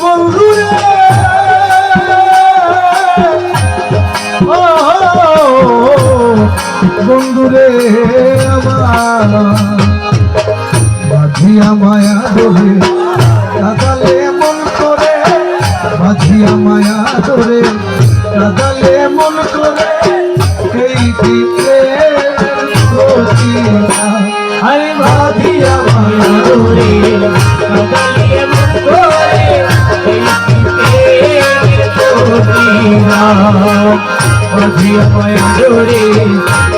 বন্ধুরে বন্ধুরে আমার বাঁধিয়া মায়া ধরে কাদালে মন করে, বাঁধিয়া মায়া ধরে কাদালে মন করে, এই কি আরে বাঁধিয়া মায়া ধরে কাদালে মন করে, এই কি বাঁধিয়া মায়া ধরে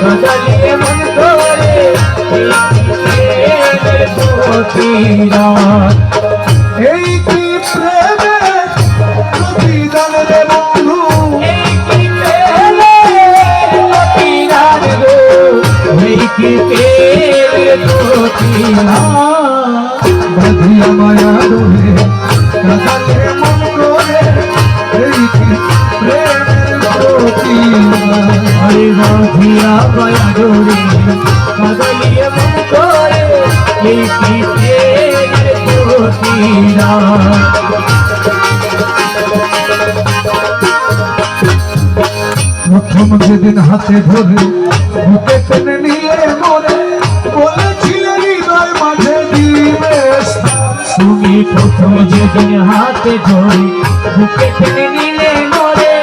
কাদালে মন করে, এই কি প্রেমের প্রতিদান রে বন্ধু, এই কি প্রেমের প্রতিদান গো, এই কি প্রেমের প্রতিদান, বাঁধিয়া মায়া ধরে কাদালে মন করে, এই কি প্রেমের প্রতিদান, আরে বাঁধিয়া মায়া ধরে কাদালে মন করে, এই কি প্রেমের প্রতিদান। প্রথম যেদিন হাতে ধরে বুকে টেনে নিয়ে মরে বলেছিলে হৃদয় মাঝে দিবে, তুমি প্রথম যেদিন হাতে ধরে বুকে টেনে নিলে মরে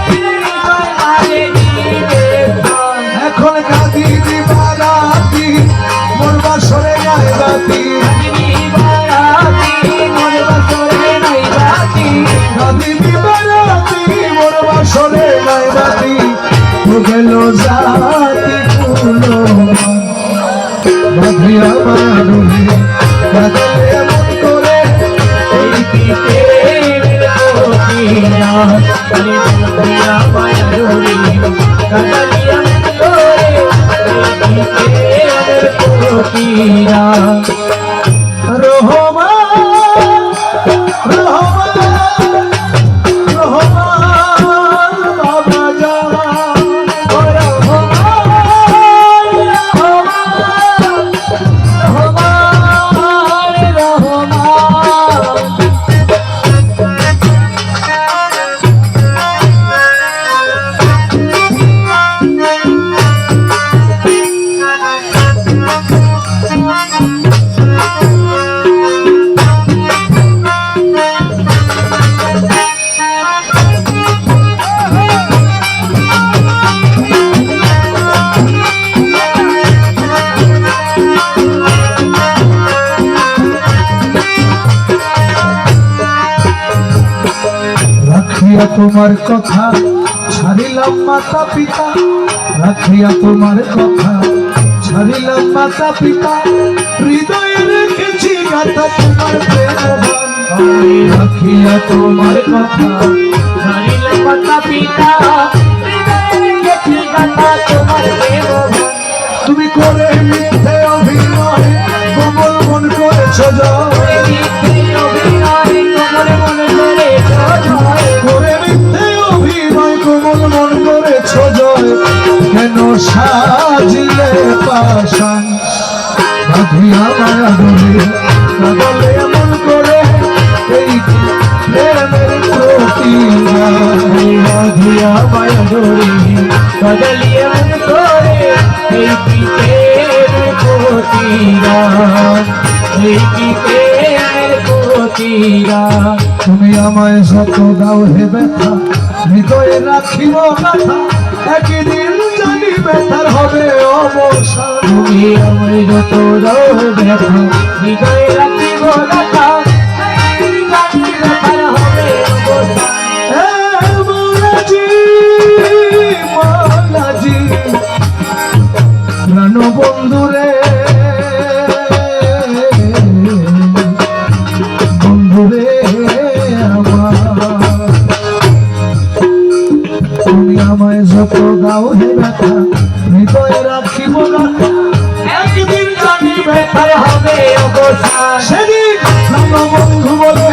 হৃদয় মাঝে দিবে, এখন কাঁদি দিবা রাতি মোর বাসরে নাই বাতি, কাঁদি দিবা রাতি মোর বাসরে নাই বাতি, গেল জাতি কুলো বাঁধিয়া মায়া ধরে কাদালে মন করে, এই কি প্রেমের প্রতিদান, আরে বাঁধিয়া মায়া ধরে কাদালে মন করে, এই কি প্রেমের প্রতিদান। রহমান রহমান রহমান বাবা জান, রহমান রহমান রহমান রহমান, রাখিয়া তোমার কথা ছাড়িলাম মাতা পিতা, রাখিয়া তোমার কথা ছাড়িলাম মাতা পিতা, হৃদয়ে রেখেছি গাথা তোমার প্রেমবান, রাখিয়া তোমার কথা ছাড়িলাম মাতা পিতা, হৃদয়ে রেখেছি গাথা তোমার প্রেমবান, তুমি করে মিথ্যে অভিনয় কোমল মন করেছ জয়, কেন সাজিলে পাশান, বাঁধিয়া মায়া ধরে কাদালে মন করে, এই কি প্রেমের প্রতিদান, বাঁধিয়া মায়া ধরে কাদালে মন করে, এই কি প্রেমের প্রতিদান, এই কি প্রেমের প্রতিদান। তুমি আমায় যত দাও হে ব্যথা হৃদয়ে রাখিব কথা, একদিন জানি ব্যথার হবে অবসান, তুমি আমায় যত দাও হে ব্যথা হৃদয়ে রাখিব কথা, একদিন জানি ব্যথার হবে অবসান। মালাজি মালাজি প্রাণ বন্ধুরে বন্ধুরে আমার, তুমি আমায় যত দাও হে ব্যথা হৃদয়ে রাখিব কথা, একদিন জানি ব্যথার হবে অবসান, সেদিন প্রাণ বন্ধু বলে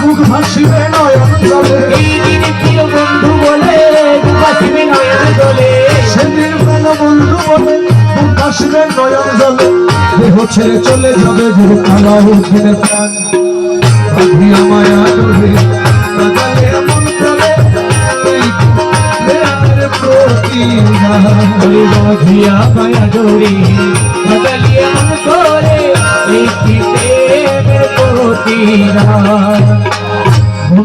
বুক ভাসিবে নয়ন জলে, এই দিন প্রিয় বন্ধু বলে বুক ভাসিবে নয়ন জলে, সেদিন প্রাণ বন্ধু বলে বুক ভাসিবে নয়ন জলে, দেহ ছেড়ে চলে যাবে গুরু আলাউদ্দিনের প্রাণ, বাঁধিয়া মায়া ডোরে বাজালে এমন করে তুই প্রেমের প্রতিদান। ওই বাঁধিয়া মায়া ডোরে বাজালি এমন করে